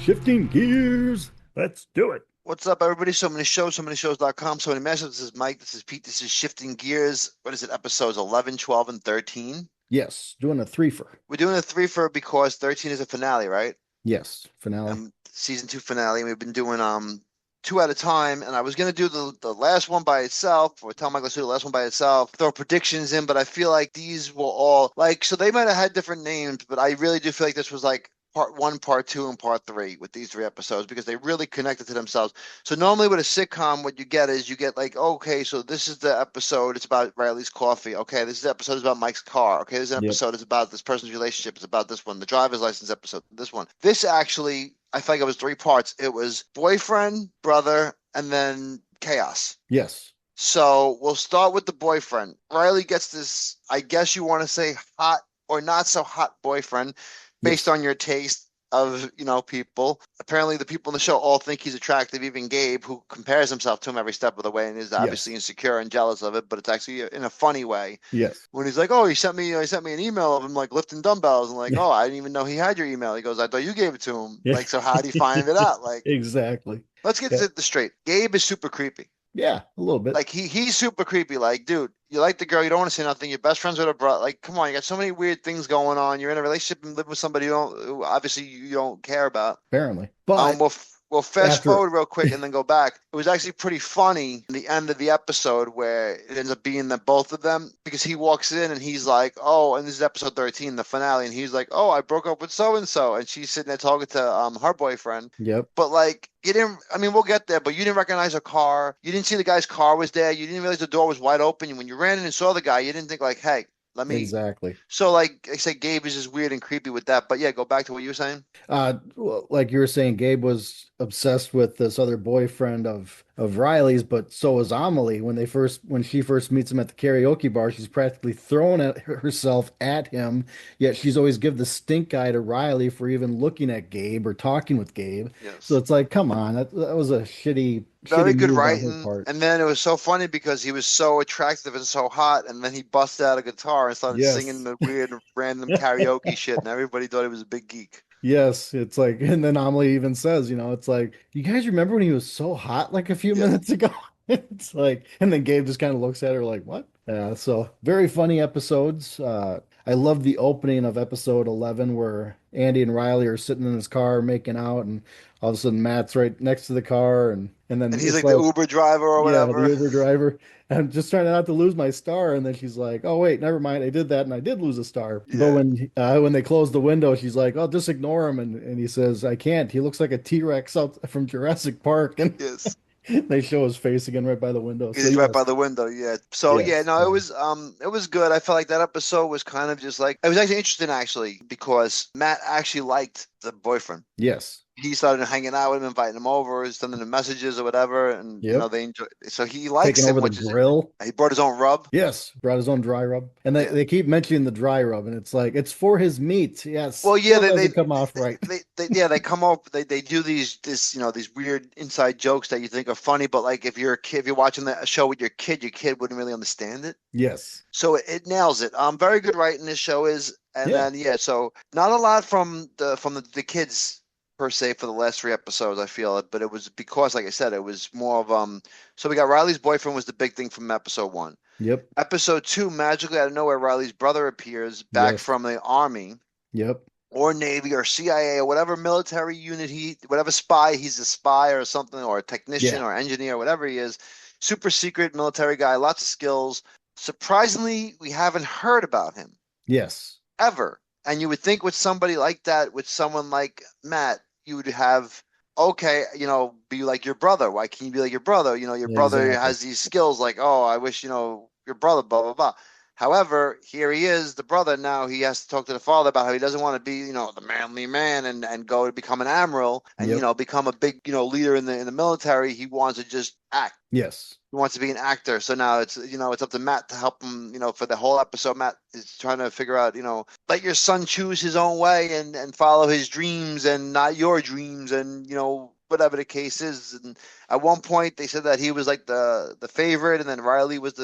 Shifting gears. Let's do it. What's up, everybody? So many shows, so many shows.com, so many mashups. This is Mike. This is Pete. This is Shifting Gears. What is it? Episodes 11, 12, and 13. Yes, doing a threefer. We're doing a threefer because 13 is a finale, right? Yes, finale. Season 2 finale. We've been doing two at a time, and I was gonna do the last one by itself, or tell Mike let's do the last one by itself, throw predictions in, but I feel like these will all so they might have had different names, but I really do feel like this was like part one, part two, and part three with these three episodes because they really connected to themselves. So normally with a sitcom, what you get is you get like, okay, so this is the episode, it's about Riley's coffee. Okay, this is the episode is about Mike's car. Okay, this Yep. episode is about this person's relationship. It's about this one, the driver's license episode. This one. This actually, I feel like it was three parts. It was boyfriend, brother, and then chaos. Yes. So we'll start with the boyfriend. Riley gets this, I guess you want to say hot or not so hot boyfriend based Yes. on your taste of, people. Apparently the people in the show all think he's attractive, even Gabe, who compares himself to him every step of the way and is obviously Yes. insecure and jealous of it, but it's actually in a funny way. Yes. When he's like, "Oh, he sent me an email of him like lifting dumbbells," and like, "Oh, I didn't even know he had your email." He goes, "I thought you gave it to him." Yeah. Like, so how did he find it out? Like, Exactly. let's get Yeah. this straight. Gabe is super creepy. Yeah, a little bit. Like he's super creepy. Like, dude, you like the girl, you don't want to say nothing. You're best friends with her brother. Like, come on, you got so many weird things going on. You're in a relationship and live with somebody who obviously you don't care about. Apparently. But We'll fast after forward real quick and then go back. It was actually pretty funny in the end of the episode where it ends up being that both of them, because he walks in and he's like, "Oh," and this is episode 13, the finale, and he's like, "Oh, I broke up with so and so," and she's sitting there talking to her boyfriend. yep. But like you didn't, I mean, we'll get there, but you didn't recognize her car. You didn't see the guy's car was there. You didn't realize the door was wide open. When you ran in and saw the guy, you didn't think like, "Hey, let me." Exactly. So like I said, Gabe is just weird and creepy with that. But yeah, go back to what you were saying. Well, like you were saying, Gabe was obsessed with this other boyfriend of Riley's, but so was Amelie. When she first meets him at the karaoke bar, she's practically throwing herself at him. Yet she's always give the stink eye to Riley for even looking at Gabe or talking with Gabe. So Yes. it's like, come on, that was a Very shitty good move on her writing. part. And then it was so funny because he was so attractive and so hot. And then he busted out a guitar and started singing Yes. the weird random karaoke shit. And everybody thought he was a big geek. Yes, it's like, and then Amelie even says, it's like, you guys remember when he was so hot like a few Yeah. minutes ago? It's like, and then Gabe just kind of looks at her like, what? Yeah, so very funny episodes. I love the opening of episode 11 where Andy and Riley are sitting in his car making out, and all of a sudden Matt's right next to the car, and then And he's it's like the like, Uber driver or yeah, the whatever. Uber driver. I'm just trying not to lose my star. And then she's like, "Oh wait, never mind. I did that, and I did lose a star." But Yeah. when they close the window, she's like, "Oh, just ignore him." And he says, "I can't. He looks like a T-Rex out from Jurassic Park." And Yes. they show his face again right by the window. So He's right by yes, the window. Yeah. So yeah, yes, no, it was good. I felt like that episode was kind of just like it was actually interesting actually because Matt actually liked the boyfriend. yes, He started hanging out with him, inviting him over, sending him messages or whatever, and yep. they enjoy. So he Taking likes over him, the which is grill. he brought his own rub. Yes, brought his own dry rub, and they, Yeah. they keep mentioning the dry rub, and it's like it's for his meat. Yes, Well, yeah, still doesn't come off right. they come up, they do these weird inside jokes that you think are funny, but like if you're a kid, if you're watching the show with your kid wouldn't really understand it. Yes, So it nails it. Very good writing this show is, and yeah, then yeah, so not a lot from the kids per se for the last three episodes. I feel it, but it was because, like I said, it was more of. So we got Riley's boyfriend was the big thing from episode one. yep, Episode two, magically out of nowhere, Riley's brother appears back yes, from the army yep, or Navy or CIA or whatever military unit whatever spy, he's a spy or something, or a technician yeah, or engineer, whatever he is. Super secret military guy, lots of skills. Surprisingly, we haven't heard about him yes, ever. And you would think with somebody like that, with someone like Matt, you would have, okay, be like your brother. Why can't you be like your brother? Your brother exactly. has these skills like, oh, I wish, your brother, blah, blah, blah. However, here he is, the brother. Now he has to talk to the father about how he doesn't want to be, the manly man and go to become an admiral and, Yep. become a big, leader in the military. He wants to just act. Yes. He wants to be an actor. So now it's up to Matt to help him, for the whole episode. Matt is trying to figure out, let your son choose his own way and follow his dreams and not your dreams and, whatever the case is. And at one point they said that he was like the favorite, and then Riley was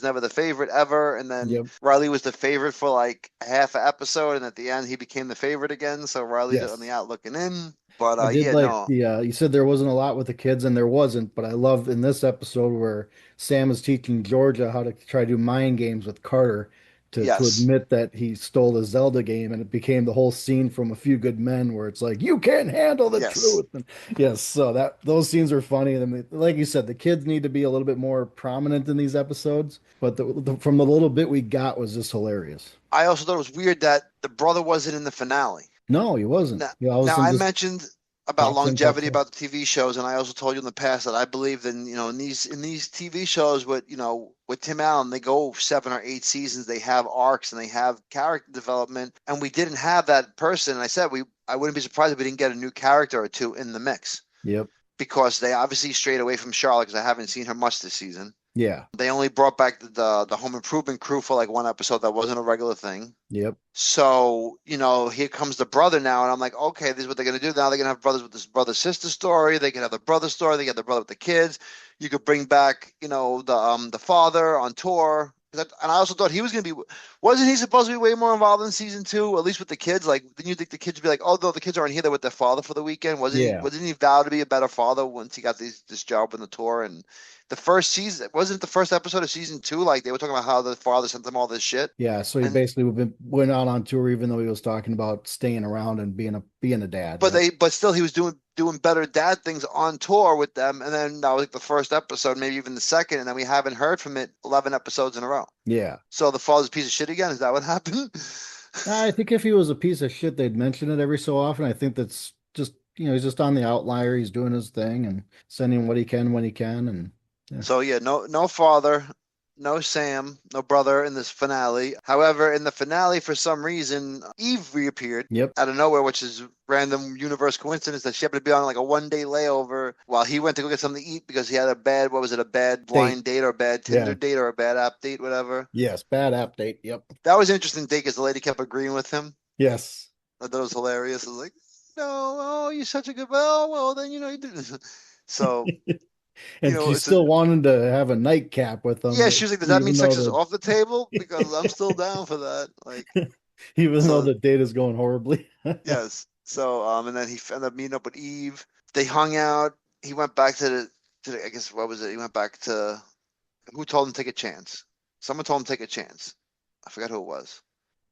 never the favorite ever, and then Yep. Riley was the favorite for like half an episode, and at the end he became the favorite again. So Riley's on the Yes. out looking in. But I did yeah, like no, the you said there wasn't a lot with the kids, and there wasn't, but I loved in this episode where Sam is teaching Georgia how to try to do mind games with Carter to yes, admit that he stole the Zelda game, and it became the whole scene from A Few Good Men where it's like, you can't handle the yes. truth. And yes, so that those scenes are funny. And like you said, the kids need to be a little bit more prominent in these episodes, but from the little bit we got was just hilarious. I also thought it was weird that the brother wasn't in the finale. No, he wasn't. Now, Yeah, all of a now sudden I just mentioned about pops in, pops longevity out. about the TV shows, and I also told you in the past that I believe in in these TV shows with with Tim Allen, they go 7 or 8 seasons, they have arcs and they have character development, and we didn't have that person. And I wouldn't be surprised if we didn't get a new character or two in the mix Yep. because they obviously strayed away from Charlotte because I haven't seen her much this season. Yeah. They only brought back the home improvement crew for like one episode that wasn't a regular thing. Yep. So, here comes the brother now, and I'm like, okay, this is what they're gonna do. Now they're gonna have brothers with this brother sister story. They can have the brother story. They get the brother with the kids. You could bring back, the father on tour. And I also thought he was gonna be, wasn't he supposed to be way more involved in season two, at least with the kids? Like, didn't you think the kids would be like, oh, no, the kids aren't here, they're with their father for the weekend? Yeah. Wasn't he vowed to be a better father once he got this job on the tour? And the first season, wasn't it the first episode of season two? Like they were talking about how the father sent them all this shit. Yeah. So he And basically went out on tour, even though he was talking about staying around and being a dad. but Yep. but still he was doing better dad things on tour with them. And then that was like the first episode, maybe even the second, and then we haven't heard from it 11 episodes in a row. Yeah. So the father's a piece of shit again. Is that what happened? I think if he was a piece of shit, they'd mention it every so often. I think that's just, he's just on the outlier. He's doing his thing and sending what he can when he can. And yeah. So yeah, no father, no Sam, no brother in this finale. However, in the finale, for some reason, Eve reappeared Yep. out of nowhere, which is random universe coincidence that she happened to be on like a 1 day layover while he went to go get something to eat because he had a bad, what was it, a bad Date. blind date or a bad Yeah. Tinder date or a bad app date, whatever. Yes. Bad app date. Yep. That was an interesting date because the lady kept agreeing with him. Yes. I thought it was hilarious. I was like, no, oh, you're such a good, well, then you didn't. So, And she it's a, still wanted to have a nightcap with yeah, him, she was like, does that mean even though sex is off the table? Because I'm still down for that. Like, even though so the date is going horribly. yes. So, and then he ended up meeting up with Eve. They hung out. He went back I guess, what was it? He went back to, who told him to take a chance? Someone told him to take a chance. I forgot who it was.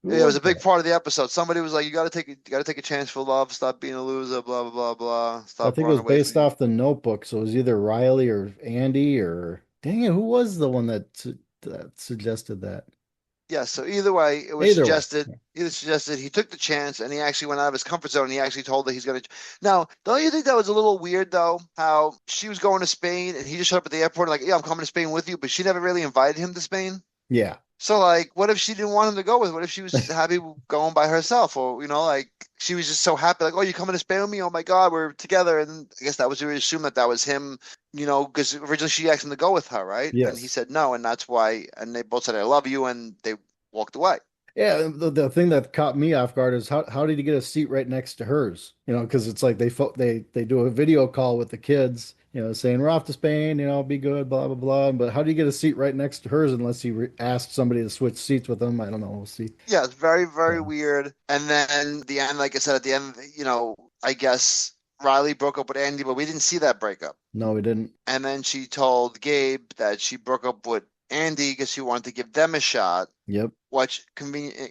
Who Yeah, it was was a big that? part of the episode. Somebody was like, you gotta take a chance for love. Stop being a loser, blah, blah, blah, blah. I Stop think it running was away from based you. off the Notebook, so it was either Riley or Andy or dang it, who was the one that suggested that? Yeah, so either way, Either way, either suggested he took the chance and he actually went out of his comfort zone and he actually told her he's gonna. Now, don't you think that was a little weird though? How she was going to Spain and he just showed up at the airport and like, yeah, I'm coming to Spain with you, but she never really invited him to Spain. yeah, So like, what if she didn't want him to go with? What if she was happy going by herself, or like she was just so happy, like, oh, you coming to Spain with me? Oh my God, we're together. And I guess that was we assume that was him, because originally she asked him to go with her, right? And he yes. said no, and that's why. And they both said I love you, and they walked away. Yeah, the thing that caught me off guard is how did he get a seat right next to hers? Because it's like they do a video call with the kids, saying we're off to Spain, be good, blah blah blah. But how do you get a seat right next to hers unless he asked somebody to switch seats with him? I don't know. We'll see. Yeah, it's very, very Yeah. weird. And then the end, like I said, at the end, I guess Riley broke up with Andy, but we didn't see that breakup. No, we didn't. And then she told Gabe that she broke up with Andy because she wanted to give them a shot, Yep. which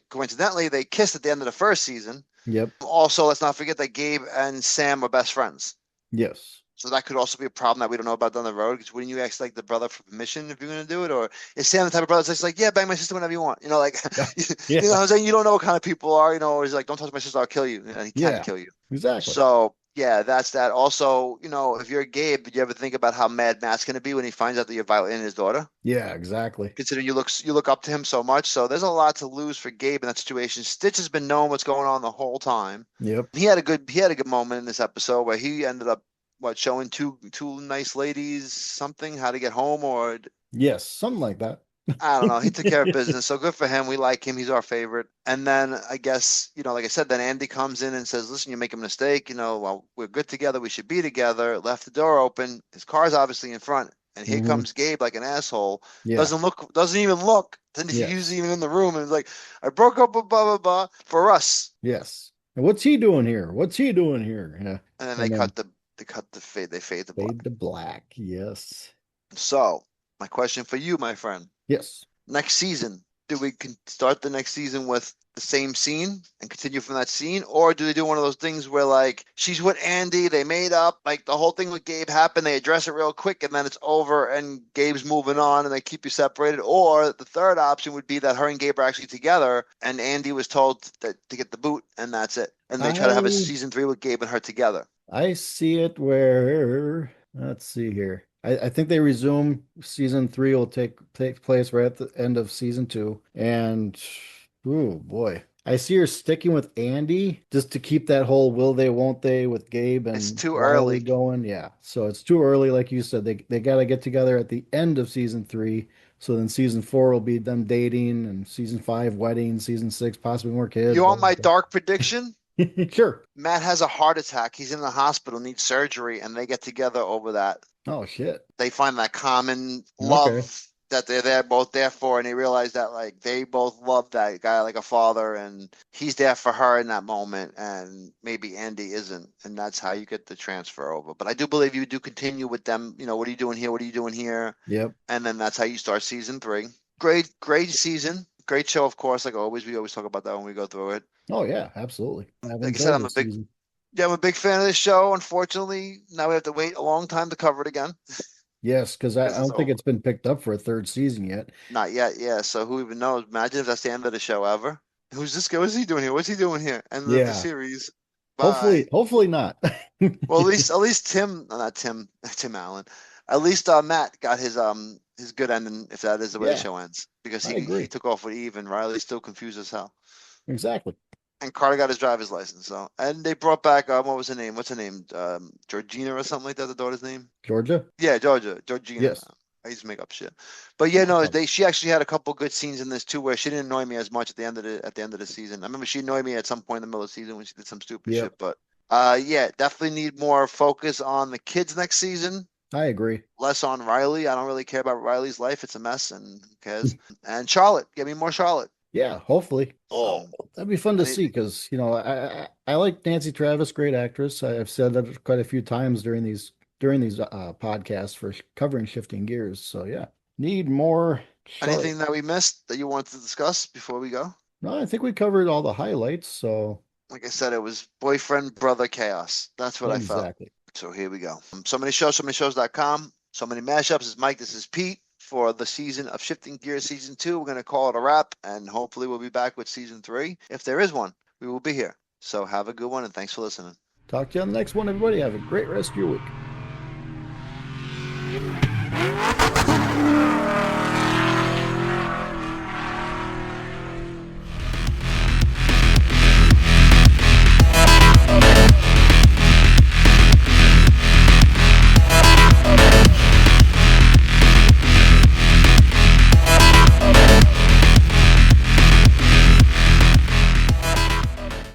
coincidentally they kissed at the end of the first season. Yep. Also, let's not forget that Gabe and Sam are best friends. Yes. So that could also be a problem that we don't know about down the road. Because wouldn't you ask like the brother for permission if you're going to do it, or is Sam the type of brother that's like, yeah, bang my sister whenever you want? Like, Yeah. what I'm saying, you don't know what kind of people are. Or he's like, don't touch my sister, I'll kill you, and he can Yeah. kill you. Exactly. So yeah, that's that. Also, if you're Gabe, did you ever think about how mad Matt's going to be when he finds out that you're violating his daughter? Yeah. Exactly. Considering you look up to him so much, so there's a lot to lose for Gabe in that situation. Stitch has been knowing what's going on the whole time. Yep. He had a good moment in this episode where he ended up showing two nice ladies something how to get home, or Yes. Something like that. I don't know. He took care of business, so good for him. We like him. He's our favorite. And then I guess like I said, then Andy comes in and says, "Listen, you make a mistake. Well, we're good together. We should be together." Left the door open. His car's obviously in front, and here Hmm. comes Gabe like an asshole. Yeah. Doesn't even look. He's Yes. even in the room and is like, "I broke up with blah blah blah for us." Yes. What's he doing here? What's he doing here? Yeah. And then And then they fade the fade black. to black. Yes. So, my question for you, my friend, Yes. next season, do we start the next season with the same scene and continue from that scene, or do they do one of those things where like she's with Andy, they made up, like the whole thing with Gabe happened, they address it real quick, and then it's over, and Gabe's moving on, and they keep you separated? Or the third option would be that her and Gabe are actually together, and Andy was told that to get the boot, and that's it, and they try to have a I season 3 with Gabe and her together. I see it where let's see here. I think they resume season three will take place right at the end of season two. And oh boy. I see her sticking with Andy just to keep that whole will they, won't they with Gabe It's and too Riley early. going. Yeah. So it's too early, like you said. They gotta get together at the end of season three. So then season four will be them dating and season five wedding, season six, possibly more kids, You blah want blah my dark prediction? blah. Sure. Matt has a heart attack. He's in the hospital, needs surgery, and they get together over that. Oh shit. They find that common Okay. love that they're both there for, and they realize that like they both love that guy like a father, and he's there for her in that moment, and maybe Andy isn't, and that's how you get the transfer over. But I do believe you do continue with them. You know, what are you doing here? What are you doing here? Yep. And then that's how you start season 3. Great season. Great show, of course. Like always, we always talk about that when we go through it. Oh yeah, absolutely. I've Like I said, enjoyed this season. I'm a big fan of this show. Unfortunately, now we have to wait a long time to cover it again Yes, because I because it's don't think over. it's been picked up for a third season yet. Not yet, yeah. So who even knows? Imagine if that's the end of the show ever. Who's this guy? What's he doing here? What's he doing here? End of the Yeah. series. Hopefully, Bye. hopefully not. Well, at least Tim, not Tim, Tim Allen. At least Matt got his good ending, if that is the way the Yeah, show ends, because I he agree. took off with Eve, and Riley's still confused as hell. Exactly. And Carter got his driver's license. So, and they brought back what was her name? What's her name? Georgina or something like that. The daughter's name. Georgia? Yeah, Georgina. Yes. I used to make up shit, but yeah, No no, problem. she actually had a couple good scenes in this too, where she didn't annoy me as much at the end of the season. I remember she annoyed me at some point in the middle of the season when she did some stupid shit, Yep. but yeah, definitely need more focus on the kids next season, I agree. less on Riley. I don't really care about Riley's life; it's a mess, and who cares? And Charlotte, give me more Charlotte. Yeah, hopefully. Oh, So that'd be fun I to need see because, I like Nancy Travis, great actress. I've said that quite a few times during these podcasts for covering Shifting Gears. So yeah, need more anything Charlotte. that we missed that you want to discuss before we go. No, I think we covered all the highlights. So Like I said, it was boyfriend brother chaos. That's what I felt. exactly. So here we go. So many shows.com, so many mashups. This is Mike. This is Pete for the season of Shifting Gears season 2. We're going to call it a wrap, and hopefully we'll be back with season 3. If there is one, we will be here. So have a good one, and thanks for listening. Talk to you on the next one, everybody. Have a great rest of your week.